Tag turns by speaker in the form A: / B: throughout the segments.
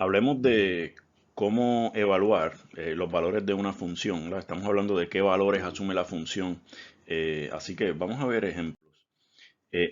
A: Hablemos de cómo evaluar los valores de una función, ¿verdad? Estamos hablando de qué valores asume la función. Así que vamos a ver ejemplos.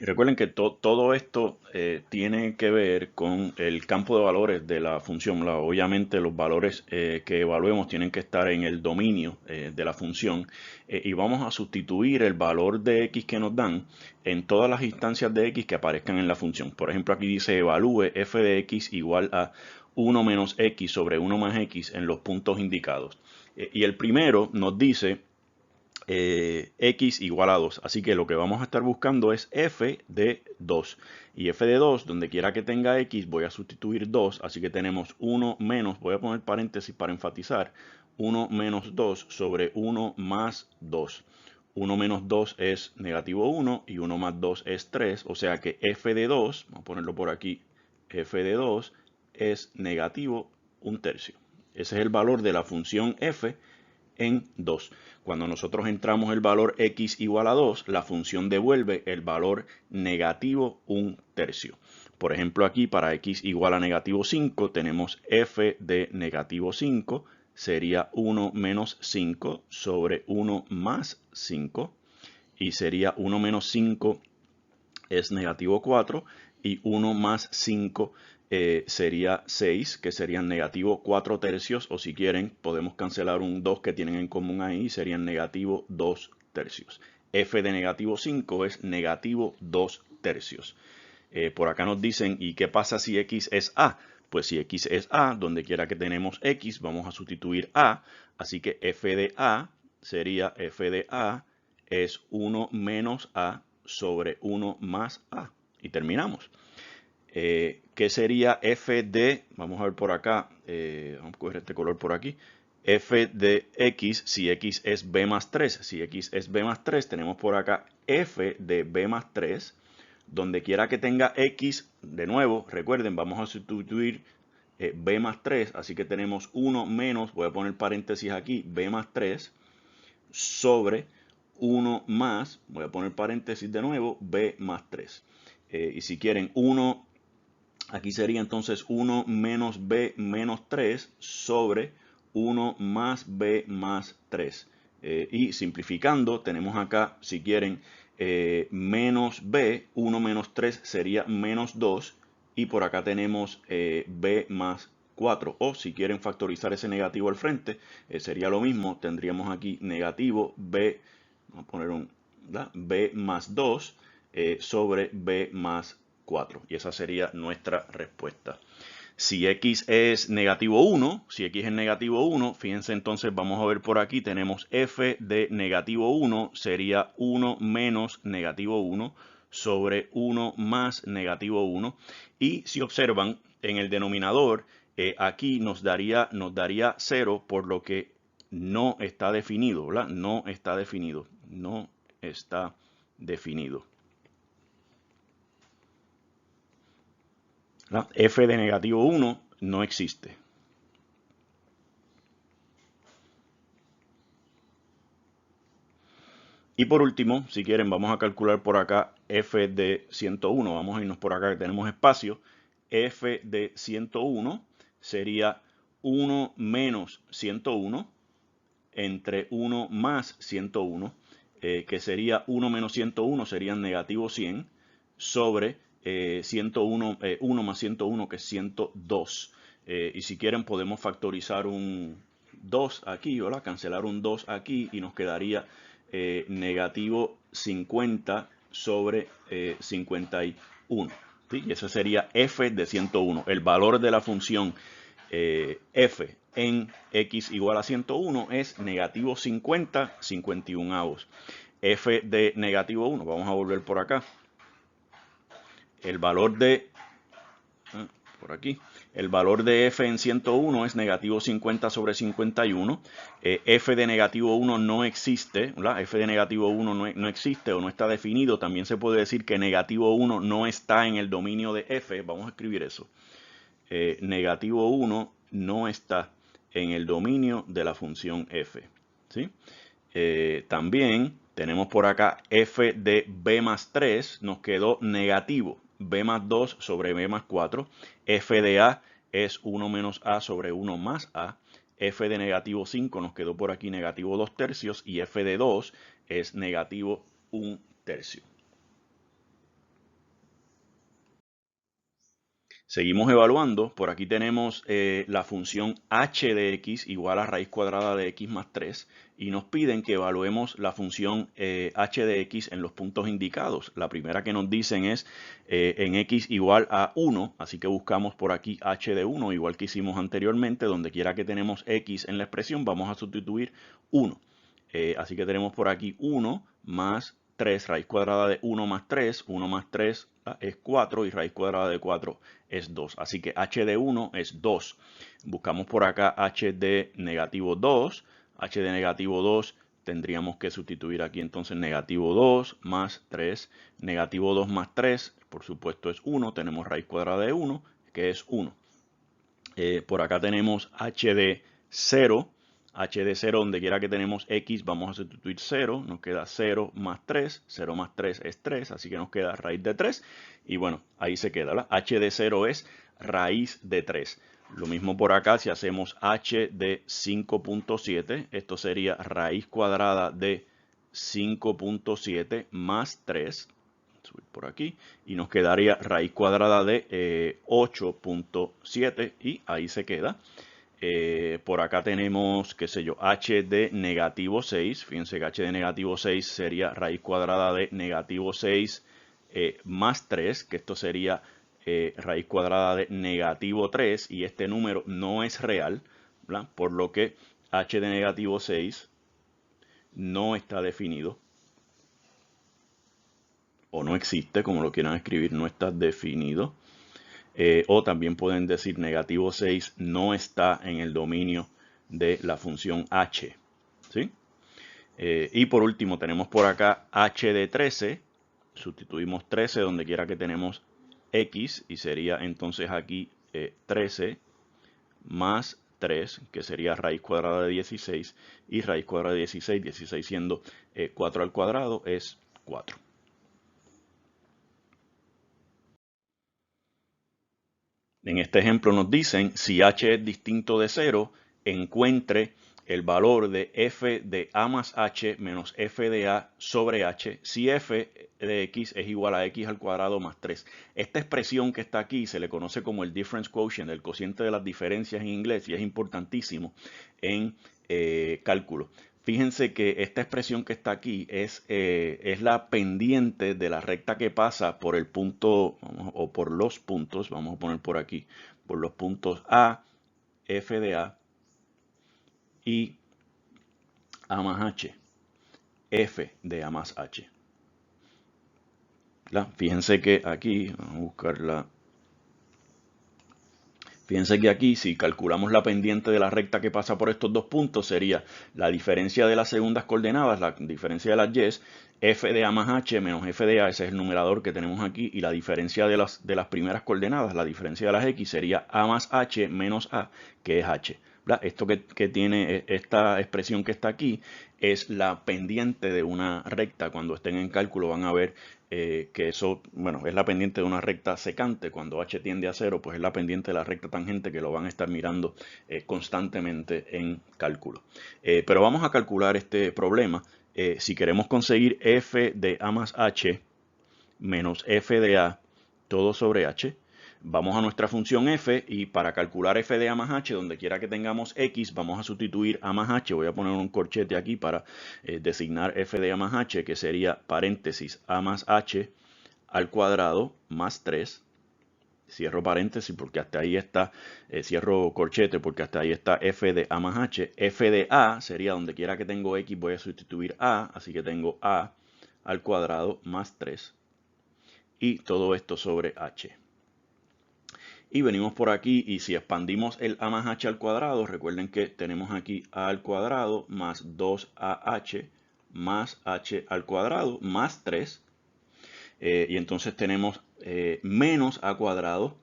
A: Recuerden que todo esto tiene que ver con el campo de valores de la función, ¿verdad? Obviamente los valores que evaluemos tienen que estar en el dominio de la función y vamos a sustituir el valor de x que nos dan en todas las instancias de x que aparezcan en la función. Por ejemplo, aquí dice evalúe f de x igual a 1 menos x sobre 1 más x en los puntos indicados. Y el primero nos dice x igual a 2. Así que lo que vamos a estar buscando es f de 2. Y f de 2, donde quiera que tenga x, voy a sustituir 2. Así que tenemos 1 menos, voy a poner paréntesis para enfatizar, 1 menos 2 sobre 1 más 2. 1 menos 2 es negativo 1 y 1 más 2 es 3. O sea que f de 2, vamos a ponerlo por aquí, f de 2 es negativo 1/3. Ese es el valor de la función f en 2. Cuando nosotros entramos el valor x igual a 2, la función devuelve el valor negativo 1/3. Por ejemplo, aquí para x igual a negativo 5 tenemos f de negativo 5 sería 1 menos 5 sobre 1 más 5 y sería 1 menos 5 es negativo 4 y 1 más 5 sería 6, que serían negativo 4/3, o si quieren podemos cancelar un 2 que tienen en común ahí y serían negativo 2/3. F de negativo 5 es negativo 2/3. Por acá nos dicen, ¿y qué pasa si x es a? Pues si x es a, donde quiera que tenemos x, vamos a sustituir a, así que f de a sería f de a es 1 menos a sobre 1 más a. Y terminamos. ¿Qué sería f de, vamos a ver por acá, vamos a coger este color por aquí, f de x si x es b más 3? Si x es b más 3, tenemos por acá f de b más 3. Donde quiera que tenga x, de nuevo, recuerden, vamos a sustituir b más 3, así que tenemos 1 menos, voy a poner paréntesis aquí, b más 3 sobre 1 más, voy a poner paréntesis de nuevo, b más 3. Y si quieren 1, aquí sería entonces 1 menos b menos 3 sobre 1 más b más 3. Y simplificando, tenemos acá, si quieren, menos b, 1 menos 3 sería menos 2. Y por acá tenemos b más 4. O si quieren factorizar ese negativo al frente, sería lo mismo. Tendríamos aquí negativo b, vamos a poner un b más 2 sobre b más 4. Y esa sería nuestra respuesta. Si x es negativo 1, si x es negativo 1, fíjense entonces, vamos a ver por aquí, tenemos f de negativo 1 sería 1 menos negativo 1 sobre 1 más negativo 1. Y si observan, en el denominador, aquí nos daría 0, por lo que no está definido, ¿verdad? No está definido, no está definido. ¿Verdad? F de negativo 1 no existe. Y por último, si quieren, vamos a calcular por acá f de 101. Vamos a irnos por acá que tenemos espacio. F de 101 sería 1 menos 101 entre 1 más 101, que sería 1 menos 101 serían negativo 100 sobre 101, 1 más 101 que es 102. Y si quieren podemos factorizar un 2 aquí, ¿verdad? Cancelar un 2 aquí y nos quedaría negativo 50 sobre 51. ¿Sí? Y eso sería f de 101. El valor de la función f en x igual a 101 es negativo 50, 51avos. F de negativo 1, vamos a volver por acá. El valor de, por aquí, el valor de f en 101 es negativo 50 sobre 51. F de negativo 1 no existe, ¿verdad? F de negativo 1 no existe o no está definido. También se puede decir que negativo 1 no está en el dominio de f. Vamos a escribir eso. Negativo 1 no está en el dominio de la función f. ¿Sí? También tenemos por acá f de b más 3, nos quedó negativo b más 2 sobre b más 4. F de a es 1 menos a sobre 1 más a. F de negativo 5 nos quedó por aquí negativo 2 tercios y f de 2 es negativo 1 tercio. Seguimos evaluando. Por aquí tenemos la función h de x igual a raíz cuadrada de x más 3 y nos piden que evaluemos la función h de x en los puntos indicados. La primera que nos dicen es en x igual a 1, así que buscamos por aquí h de 1, igual que hicimos anteriormente. Donde quiera que tenemos x en la expresión vamos a sustituir 1. Así que tenemos por aquí 1 más 3, raíz cuadrada de 1 más 3, 1 más 3 es 4 y raíz cuadrada de 4 es 2. Así que h de 1 es 2. Buscamos por acá h de negativo 2. H de negativo 2 tendríamos que sustituir aquí entonces negativo 2 más 3. Negativo 2 más 3, por supuesto es 1. Tenemos raíz cuadrada de 1, que es 1. Por acá tenemos h de 0. H de 0, donde quiera que tenemos x, vamos a sustituir 0. Nos queda 0 más 3. 0 más 3 es 3, así que nos queda raíz de 3. Y bueno, ahí se queda, ¿verdad? H de 0 es raíz de 3. Lo mismo por acá, si hacemos h de 5.7, esto sería raíz cuadrada de 5.7 más 3. Subir por aquí y nos quedaría raíz cuadrada de 8.7 y ahí se queda. Por acá tenemos, qué sé yo, h de negativo 6. Fíjense que h de negativo 6 sería raíz cuadrada de negativo 6 más 3, que esto sería raíz cuadrada de negativo 3 y este número no es real, ¿verdad? Por lo que h de negativo 6 no está definido o no existe, como lo quieran escribir, no está definido. O también pueden decir negativo 6 no está en el dominio de la función h. ¿Sí? Y por último tenemos por acá h de 13. Sustituimos 13 donde quiera que tenemos x y sería entonces aquí 13 más 3, que sería raíz cuadrada de 16, y raíz cuadrada de 16, 16 siendo 4 al cuadrado, es 4. En este ejemplo nos dicen, si h es distinto de 0, encuentre el valor de f de a más h menos f de a sobre h si f de x es igual a x al cuadrado más 3. Esta expresión que está aquí se le conoce como el difference quotient, el cociente de las diferencias en inglés, y es importantísimo en cálculo. Fíjense que esta expresión que está aquí es la pendiente de la recta que pasa por el punto, o por los puntos, vamos a poner por aquí, por los puntos A, F de A y A más H, F de A más H. Fíjense que aquí, vamos a buscarla. Fíjense que aquí, si calculamos la pendiente de la recta que pasa por estos dos puntos, sería la diferencia de las segundas coordenadas, la diferencia de las y, f de a más h menos f de a, ese es el numerador que tenemos aquí, y la diferencia de las primeras coordenadas, la diferencia de las x, sería a más h menos a, que es h. Esto que tiene esta expresión que está aquí es la pendiente de una recta. Cuando estén en cálculo van a ver que eso, bueno, es la pendiente de una recta secante. Cuando h tiende a 0, pues es la pendiente de la recta tangente, que lo van a estar mirando constantemente en cálculo. Pero vamos a calcular este problema. Si queremos conseguir f de a más h menos f de a todo sobre h, vamos a nuestra función f y para calcular f de a más h, donde quiera que tengamos x, vamos a sustituir a más h. Voy a poner un corchete aquí para designar f de a más h, que sería paréntesis a más h al cuadrado más 3. Cierro paréntesis porque hasta ahí está, cierro corchete porque hasta ahí está f de a más h. F de a sería donde quiera que tengo x, voy a sustituir a, así que tengo a al cuadrado más 3. Y todo esto sobre h. Y venimos por aquí y si expandimos el a más h al cuadrado, recuerden que tenemos aquí a al cuadrado más 2ah más h al cuadrado más 3. Y entonces tenemos menos a cuadrado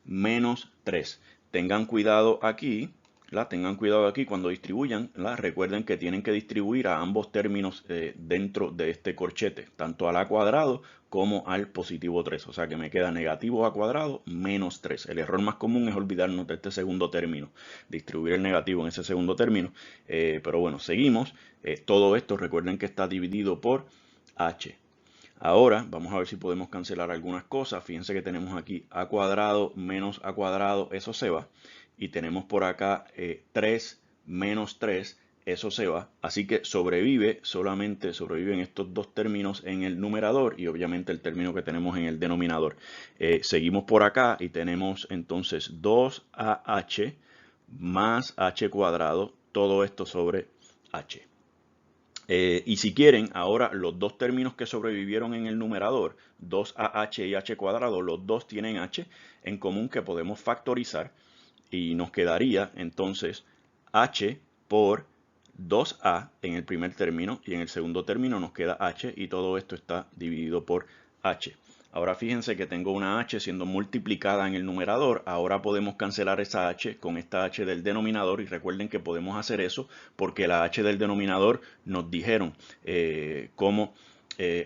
A: menos 3. Tengan cuidado aquí, ¿verdad? Tengan cuidado aquí cuando distribuyan, ¿verdad? Recuerden que tienen que distribuir a ambos términos dentro de este corchete, tanto al a cuadrado como al positivo 3. O sea que me queda negativo a cuadrado menos 3. El error más común es olvidarnos de este segundo término, distribuir el negativo en ese segundo término. Pero bueno, seguimos. Todo esto recuerden que está dividido por h. Ahora vamos a ver si podemos cancelar algunas cosas. Fíjense que tenemos aquí a cuadrado menos a cuadrado, eso se va. Y tenemos por acá 3 menos 3, eso se va. Así que solamente sobreviven estos dos términos en el numerador y obviamente el término que tenemos en el denominador. Seguimos por acá y tenemos entonces 2AH más h cuadrado, todo esto sobre h. Y si quieren, ahora los dos términos que sobrevivieron en el numerador, 2AH y h cuadrado, los dos tienen h en común que podemos factorizar y nos quedaría entonces h por 2a en el primer término y en el segundo término nos queda h y todo esto está dividido por h. Ahora fíjense que tengo una h siendo multiplicada en el numerador. Ahora podemos cancelar esa h con esta h del denominador y recuerden que podemos hacer eso porque la h del denominador nos dijeron como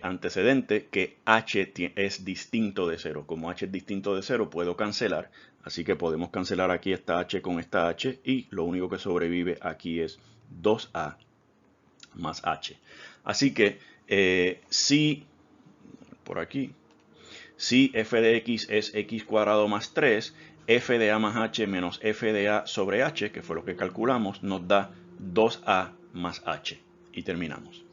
A: antecedente que h es distinto de 0. Como h es distinto de 0 puedo cancelar. Así que podemos cancelar aquí esta h con esta h y lo único que sobrevive aquí es 2a más h. Así que si por aquí, si f de x es x cuadrado más 3, f de a más h menos f de a sobre h, que fue lo que calculamos, nos da 2a más h. Y terminamos.